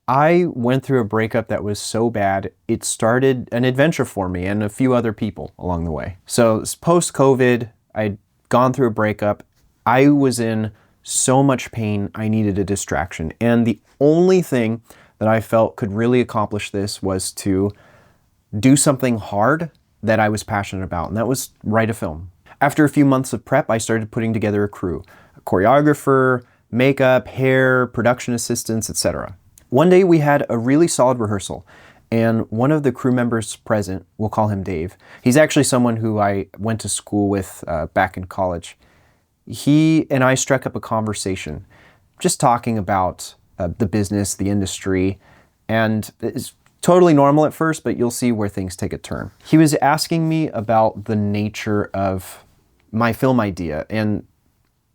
I went through a breakup that was so bad, it started an adventure for me and a few other people along the way. So post-COVID, I'd gone through a breakup. I was in so much pain, I needed a distraction. And the only thing that I felt could really accomplish this was to do something hard that I was passionate about, and that was write a film. After a few months of prep, I started putting together a crew, a choreographer, makeup, hair, production assistants, etc. One day we had a really solid rehearsal, and one of the crew members present, we'll call him Dave. He's actually someone who I went to school with back in college. He and I struck up a conversation, just talking about the business, the industry, and it's totally normal at first, but you'll see where things take a turn. He was asking me about the nature of my film idea, and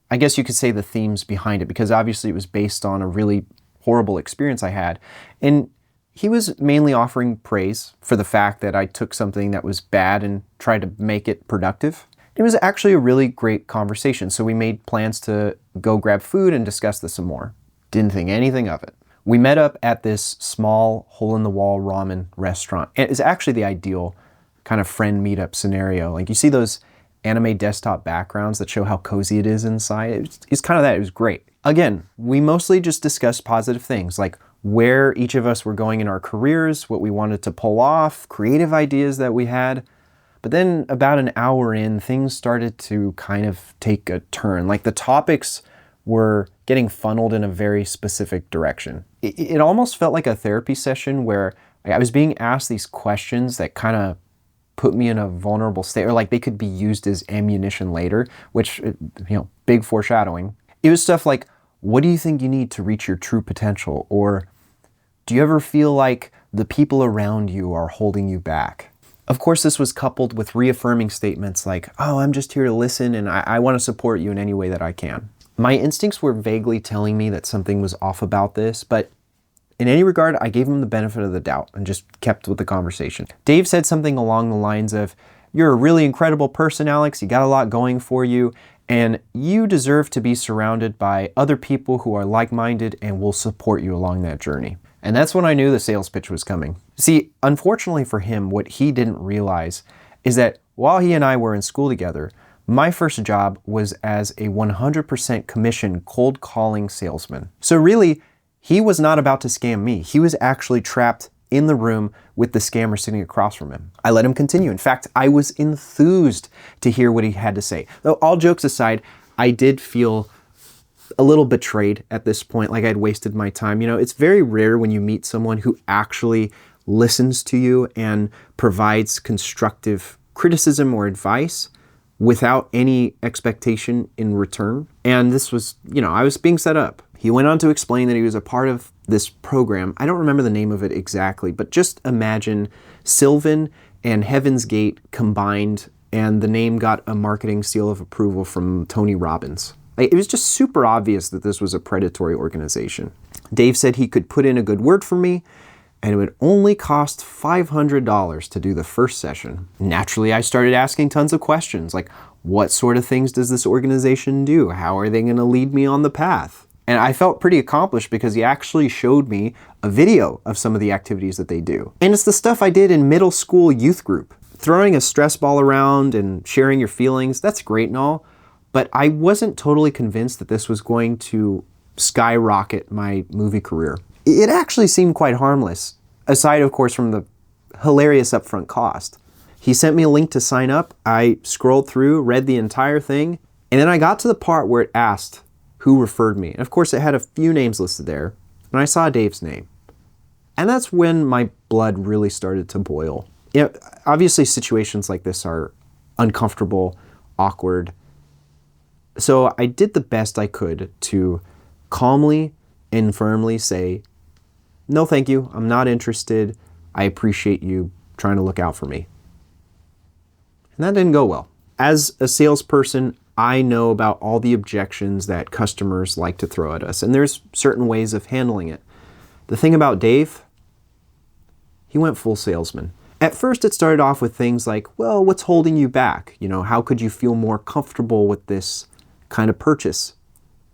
I guess you could say the themes behind it, because obviously it was based on a really horrible experience I had. And he was mainly offering praise for the fact that I took something that was bad and tried to make it productive. It was actually a really great conversation, so we made plans to go grab food and discuss this some more. Didn't think anything of it. We met up at this small hole-in-the-wall ramen restaurant. It's actually the ideal kind of friend meetup scenario. Like, you see those anime desktop backgrounds that show how cozy it is inside? It's kind of that. It was great. Again, we mostly just discussed positive things, like where each of us were going in our careers, what we wanted to pull off, creative ideas that we had. But then about an hour in, things started to kind of take a turn. Like, the topics were getting funneled in a very specific direction. It almost felt like a therapy session where I was being asked these questions that kind of put me in a vulnerable state, or like they could be used as ammunition later, which, big foreshadowing. It was stuff like, what do you think you need to reach your true potential? Or do you ever feel like the people around you are holding you back? Of course, this was coupled with reaffirming statements like, oh, I'm just here to listen and I want to support you in any way that I can. My instincts were vaguely telling me that something was off about this, but in any regard, I gave him the benefit of the doubt and just kept with the conversation. Dave said something along the lines of, you're a really incredible person, Alex. You got a lot going for you, and you deserve to be surrounded by other people who are like-minded and will support you along that journey. And that's when I knew the sales pitch was coming. See, unfortunately for him, what he didn't realize is that while he and I were in school together, my first job was as a 100% commission cold calling salesman. So really, he was not about to scam me. He was actually trapped in the room with the scammer sitting across from him. I let him continue. In fact, I was enthused to hear what he had to say. Though all jokes aside, I did feel a little betrayed at this point, like I'd wasted my time. It's very rare when you meet someone who actually listens to you and provides constructive criticism or advice without any expectation in return. And this was, I was being set up. He went on to explain that he was a part of this program. I don't remember the name of it exactly, but just imagine Sylvan and Heaven's Gate combined, and the name got a marketing seal of approval from Tony Robbins. It was just super obvious that this was a predatory organization. Dave said he could put in a good word for me, and it would only cost $500 to do the first session. Naturally, I started asking tons of questions, like, what sort of things does this organization do? How are they going to lead me on the path? And I felt pretty accomplished because he actually showed me a video of some of the activities that they do. And it's the stuff I did in middle school youth group. Throwing a stress ball around and sharing your feelings, that's great and all, but I wasn't totally convinced that this was going to skyrocket my movie career. It actually seemed quite harmless, aside, of course, from the hilarious upfront cost. He sent me a link to sign up. I scrolled through, read the entire thing, and then I got to the part where it asked who referred me. And of course, it had a few names listed there, and I saw Dave's name. And that's when my blood really started to boil. Obviously, situations like this are uncomfortable, awkward. So I did the best I could to calmly and firmly say, no, thank you. I'm not interested. I appreciate you trying to look out for me. And that didn't go well. As a salesperson, I know about all the objections that customers like to throw at us, and there's certain ways of handling it. The thing about Dave, he went full salesman. At first, it started off with things like, well, what's holding you back? How could you feel more comfortable with this kind of purchase?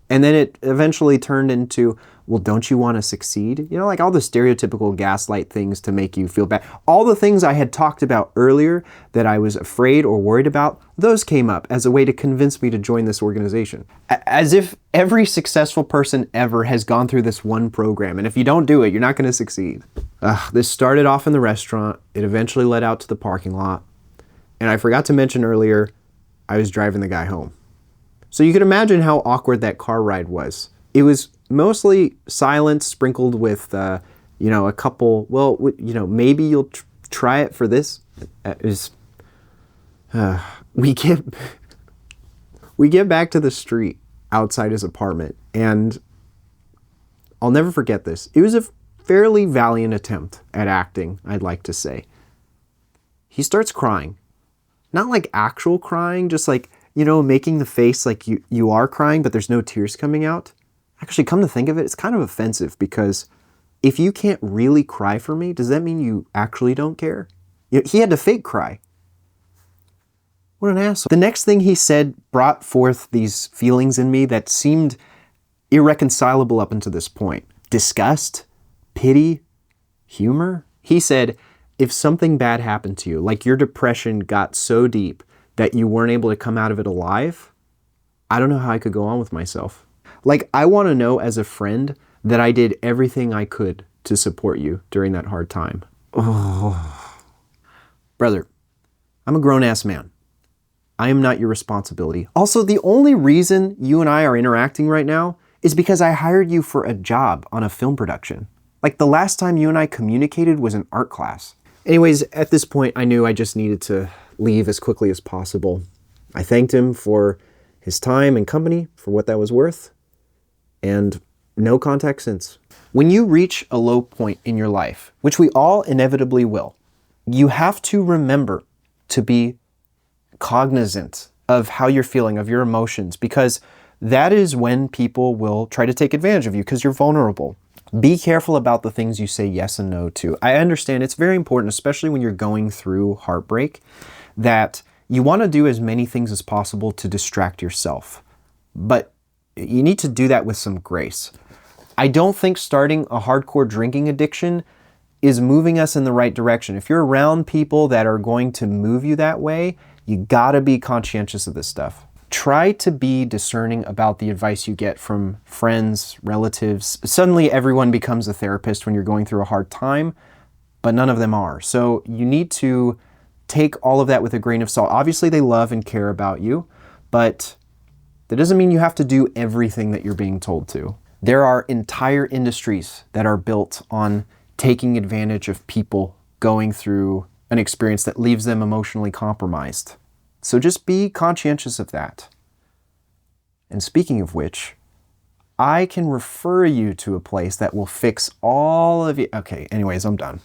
And then it eventually turned into, well, don't you want to succeed? You know, like all the stereotypical gaslight things to make you feel bad. All the things I had talked about earlier that I was afraid or worried about, those came up as a way to convince me to join this organization. As if every successful person ever has gone through this one program, and if you don't do it, you're not going to succeed. This started off in the restaurant. It eventually led out to the parking lot. And I forgot to mention earlier, I was driving the guy home. So you can imagine how awkward that car ride was. It was mostly silence sprinkled with, a couple, well, maybe you'll try it for this. We get back to the street outside his apartment, and I'll never forget this. It was a fairly valiant attempt at acting, I'd like to say. He starts crying. Not like actual crying, just like, making the face like you are crying, but there's no tears coming out. Actually, come to think of it, it's kind of offensive because if you can't really cry for me, does that mean you actually don't care? He had to fake cry. What an asshole. The next thing he said brought forth these feelings in me that seemed irreconcilable up until this point. Disgust, pity, humor. He said, if something bad happened to you, like your depression got so deep that you weren't able to come out of it alive, I don't know how I could go on with myself. Like, I want to know as a friend that I did everything I could to support you during that hard time. Oh. Brother, I'm a grown-ass man. I am not your responsibility. Also, the only reason you and I are interacting right now is because I hired you for a job on a film production. Like, the last time you and I communicated was in art class. Anyways, at this point, I knew I just needed to leave as quickly as possible. I thanked him for his time and company, for what that was worth, and no contact since. When you reach a low point in your life, which we all inevitably will, you have to remember to be cognizant of how you're feeling, of your emotions, because that is when people will try to take advantage of you because you're vulnerable. Be careful about the things you say yes and no to. I understand it's very important, especially when you're going through heartbreak, that you want to do as many things as possible to distract yourself. But you need to do that with some grace. I don't think starting a hardcore drinking addiction is moving us in the right direction. If you're around people that are going to move you that way, you gotta be conscientious of this stuff. Try to be discerning about the advice you get from friends, relatives. Suddenly everyone becomes a therapist when you're going through a hard time, but none of them are. So you need to take all of that with a grain of salt. Obviously they love and care about you, but that doesn't mean you have to do everything that you're being told to. There are entire industries that are built on taking advantage of people going through an experience that leaves them emotionally compromised. So just be conscientious of that. And speaking of which, I can refer you to a place that will fix all of you. Okay, anyways, I'm done.